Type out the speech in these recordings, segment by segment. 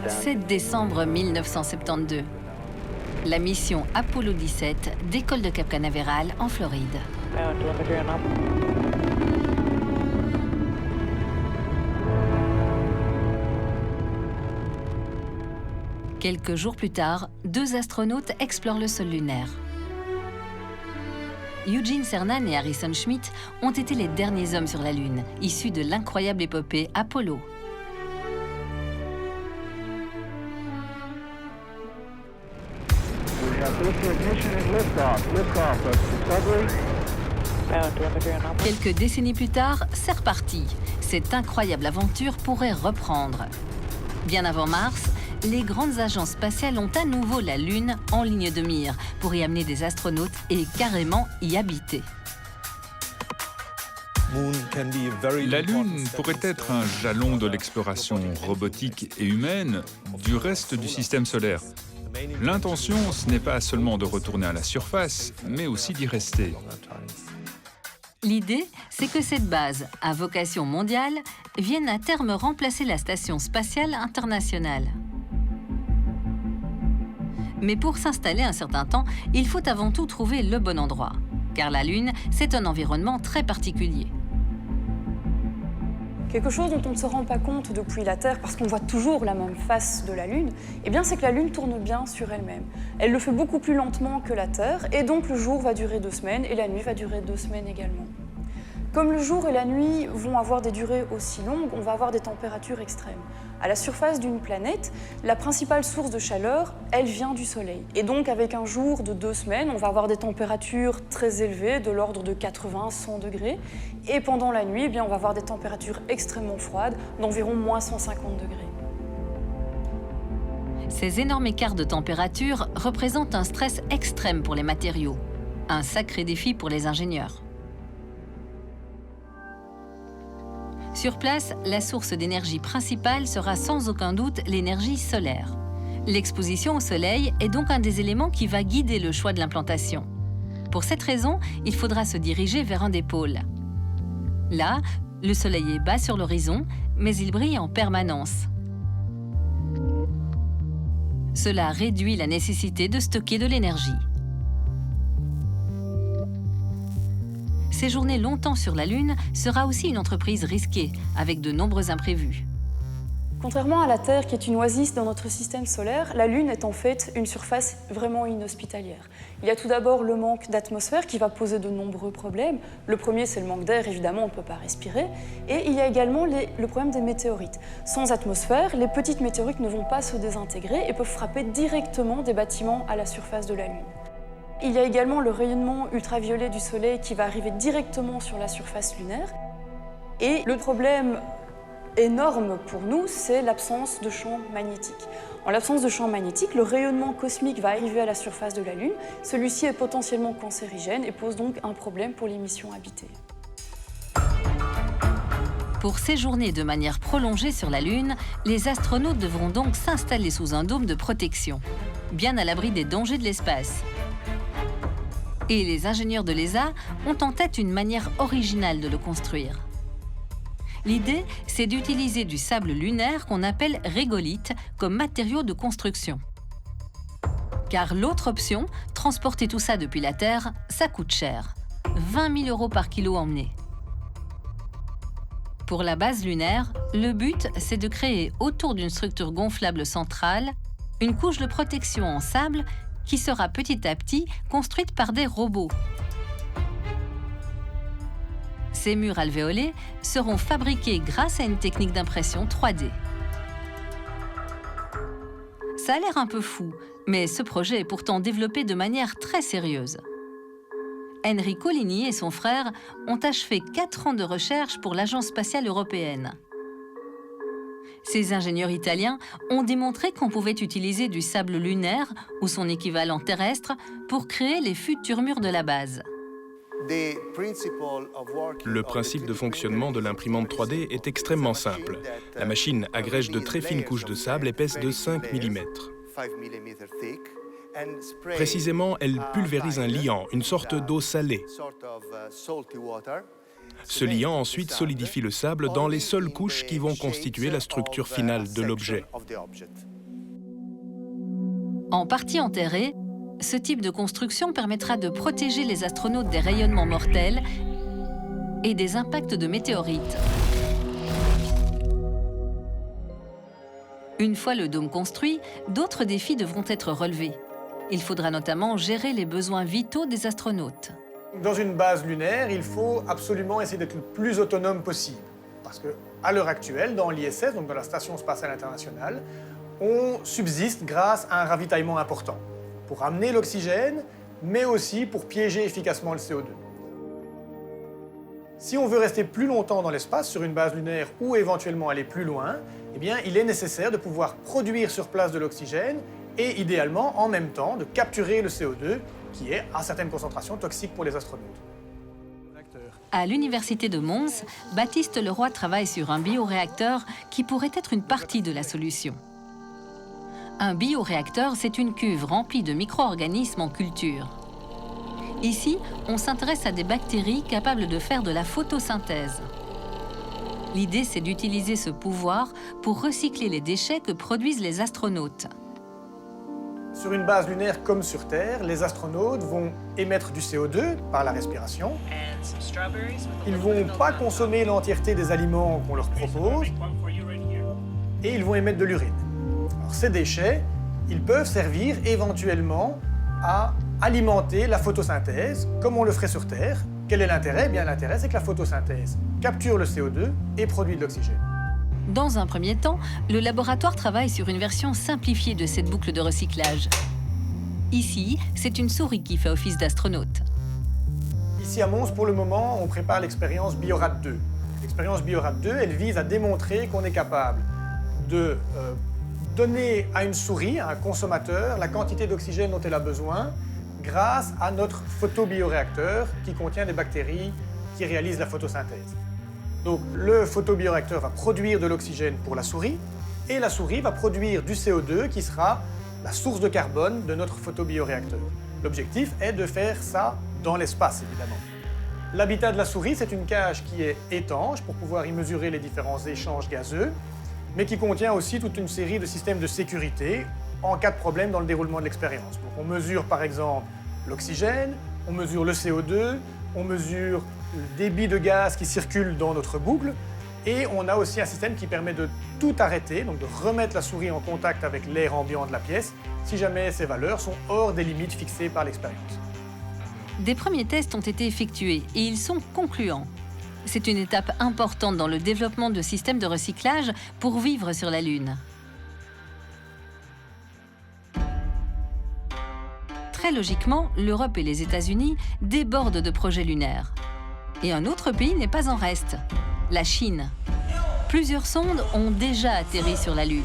7 décembre 1972. La mission Apollo 17 décolle de Cap Canaveral en Floride. Quelques jours plus tard, 2 astronautes explorent le sol lunaire. Eugene Cernan et Harrison Schmitt ont été les derniers hommes sur la Lune, issus de l'incroyable épopée Apollo. Quelques décennies plus tard, c'est reparti. Cette incroyable aventure pourrait reprendre. Bien avant Mars, les grandes agences spatiales ont à nouveau la Lune en ligne de mire pour y amener des astronautes et carrément y habiter. La Lune pourrait être un jalon de l'exploration robotique et humaine du reste du système solaire. L'intention, ce n'est pas seulement de retourner à la surface, mais aussi d'y rester. L'idée, c'est que cette base, à vocation mondiale, vienne à terme remplacer la Station spatiale internationale. Mais pour s'installer un certain temps, il faut avant tout trouver le bon endroit. Car la Lune, c'est un environnement très particulier. Quelque chose dont on ne se rend pas compte depuis la Terre, parce qu'on voit toujours la même face de la Lune, eh bien c'est que la Lune tourne bien sur elle-même. Elle le fait beaucoup plus lentement que la Terre, et donc le jour va durer 2 semaines, et la nuit va durer 2 semaines également. Comme le jour et la nuit vont avoir des durées aussi longues, on va avoir des températures extrêmes. À la surface d'une planète, la principale source de chaleur, elle vient du Soleil. Et donc avec un jour de 2 semaines, on va avoir des températures très élevées, de l'ordre de 80-100 degrés. Et pendant la nuit, eh bien, on va avoir des températures extrêmement froides, d'environ moins 150 degrés. Ces énormes écarts de température représentent un stress extrême pour les matériaux. Un sacré défi pour les ingénieurs. Sur place, la source d'énergie principale sera sans aucun doute l'énergie solaire. L'exposition au soleil est donc un des éléments qui va guider le choix de l'implantation. Pour cette raison, il faudra se diriger vers un des pôles. Là, le soleil est bas sur l'horizon, mais il brille en permanence. Cela réduit la nécessité de stocker de l'énergie. Séjourner longtemps sur la Lune sera aussi une entreprise risquée, avec de nombreux imprévus. Contrairement à la Terre, qui est une oasis dans notre système solaire, la Lune est en fait une surface vraiment inhospitalière. Il y a tout d'abord le manque d'atmosphère qui va poser de nombreux problèmes. Le premier, c'est le manque d'air, évidemment, on ne peut pas respirer. Et il y a également le problème des météorites. Sans atmosphère, les petites météorites ne vont pas se désintégrer et peuvent frapper directement des bâtiments à la surface de la Lune. Il y a également le rayonnement ultraviolet du Soleil qui va arriver directement sur la surface lunaire. Et le problème énorme pour nous, c'est l'absence de champ magnétique. En l'absence de champ magnétique, le rayonnement cosmique va arriver à la surface de la Lune. Celui-ci est potentiellement cancérigène et pose donc un problème pour les missions habitées. Pour séjourner de manière prolongée sur la Lune, les astronautes devront donc s'installer sous un dôme de protection, bien à l'abri des dangers de l'espace. Et les ingénieurs de l'ESA ont en tête une manière originale de le construire. L'idée, c'est d'utiliser du sable lunaire qu'on appelle régolithe comme matériau de construction. Car l'autre option, transporter tout ça depuis la Terre, ça coûte cher. 20 000 € par kilo emmené. Pour la base lunaire, le but, c'est de créer autour d'une structure gonflable centrale une couche de protection en sable qui sera petit à petit construite par des robots. Ces murs alvéolés seront fabriqués grâce à une technique d'impression 3D. Ça a l'air un peu fou, mais ce projet est pourtant développé de manière très sérieuse. Enrico Lini et son frère ont achevé 4 ans de recherche pour l'Agence spatiale européenne. Ces ingénieurs italiens ont démontré qu'on pouvait utiliser du sable lunaire ou son équivalent terrestre pour créer les futurs murs de la base. Le principe de fonctionnement de l'imprimante 3D est extrêmement simple. La machine agrège de très fines couches de sable épaisses de 5 mm. Précisément, elle pulvérise un liant, une sorte d'eau salée. Ce liant ensuite solidifie le sable dans les seules couches qui vont constituer la structure finale de l'objet. En partie enterré, ce type de construction permettra de protéger les astronautes des rayonnements mortels et des impacts de météorites. Une fois le dôme construit, d'autres défis devront être relevés. Il faudra notamment gérer les besoins vitaux des astronautes. Dans une base lunaire, il faut absolument essayer d'être le plus autonome possible. Parce qu'à l'heure actuelle, dans l'ISS, donc dans la Station spatiale internationale, on subsiste grâce à un ravitaillement important pour amener l'oxygène, mais aussi pour piéger efficacement le CO2. Si on veut rester plus longtemps dans l'espace, sur une base lunaire ou éventuellement aller plus loin, eh bien, il est nécessaire de pouvoir produire sur place de l'oxygène et idéalement, en même temps, de capturer le CO2 qui est, à certaines concentrations, toxique pour les astronautes. À l'Université de Mons, Baptiste Leroy travaille sur un bioréacteur qui pourrait être une partie de la solution. Un bioréacteur, c'est une cuve remplie de micro-organismes en culture. Ici, on s'intéresse à des bactéries capables de faire de la photosynthèse. L'idée, c'est d'utiliser ce pouvoir pour recycler les déchets que produisent les astronautes. Sur une base lunaire comme sur Terre, les astronautes vont émettre du CO2 par la respiration. Ils ne vont pas consommer l'entièreté des aliments qu'on leur propose et ils vont émettre de l'urine. Alors, ces déchets, ils peuvent servir éventuellement à alimenter la photosynthèse, comme on le ferait sur Terre. Quel est l'intérêt? Eh bien, l'intérêt, c'est que la photosynthèse capture le CO2 et produit de l'oxygène. Dans un premier temps, le laboratoire travaille sur une version simplifiée de cette boucle de recyclage. Ici, c'est une souris qui fait office d'astronaute. Ici à Mons, pour le moment, on prépare l'expérience Biorad 2. L'expérience Biorad 2, elle vise à démontrer qu'on est capable de donner à une souris, à un consommateur, la quantité d'oxygène dont elle a besoin grâce à notre photobioréacteur qui contient des bactéries qui réalisent la photosynthèse. Donc le photobioréacteur va produire de l'oxygène pour la souris et la souris va produire du CO2 qui sera la source de carbone de notre photobioréacteur. L'objectif est de faire ça dans l'espace, évidemment. L'habitat de la souris, c'est une cage qui est étanche pour pouvoir y mesurer les différents échanges gazeux, mais qui contient aussi toute une série de systèmes de sécurité en cas de problème dans le déroulement de l'expérience. Donc on mesure par exemple l'oxygène, on mesure le CO2, on mesure le débit de gaz qui circule dans notre boucle et on a aussi un système qui permet de tout arrêter, donc de remettre la souris en contact avec l'air ambiant de la pièce si jamais ces valeurs sont hors des limites fixées par l'expérience. Des premiers tests ont été effectués et ils sont concluants. C'est une étape importante dans le développement de systèmes de recyclage pour vivre sur la Lune. Très logiquement, l'Europe et les États-Unis débordent de projets lunaires. Et un autre pays n'est pas en reste, la Chine. Plusieurs sondes ont déjà atterri sur la Lune.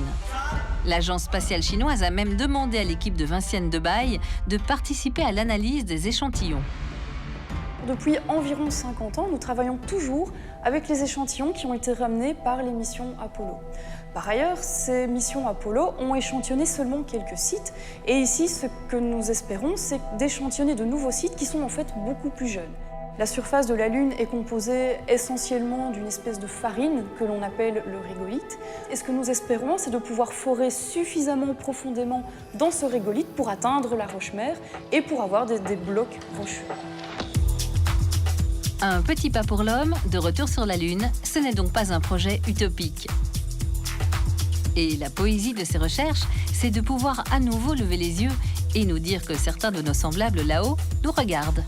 L'agence spatiale chinoise a même demandé à l'équipe de Vinciane Debaille de participer à l'analyse des échantillons. Depuis environ 50 ans, nous travaillons toujours avec les échantillons qui ont été ramenés par les missions Apollo. Par ailleurs, ces missions Apollo ont échantillonné seulement quelques sites. Et ici, ce que nous espérons, c'est d'échantillonner de nouveaux sites qui sont en fait beaucoup plus jeunes. La surface de la Lune est composée essentiellement d'une espèce de farine que l'on appelle le régolithe. Et ce que nous espérons, c'est de pouvoir forer suffisamment profondément dans ce régolithe pour atteindre la roche-mère et pour avoir des blocs rocheux. Un petit pas pour l'homme, de retour sur la Lune, ce n'est donc pas un projet utopique. Et la poésie de ces recherches, c'est de pouvoir à nouveau lever les yeux et nous dire que certains de nos semblables là-haut nous regardent.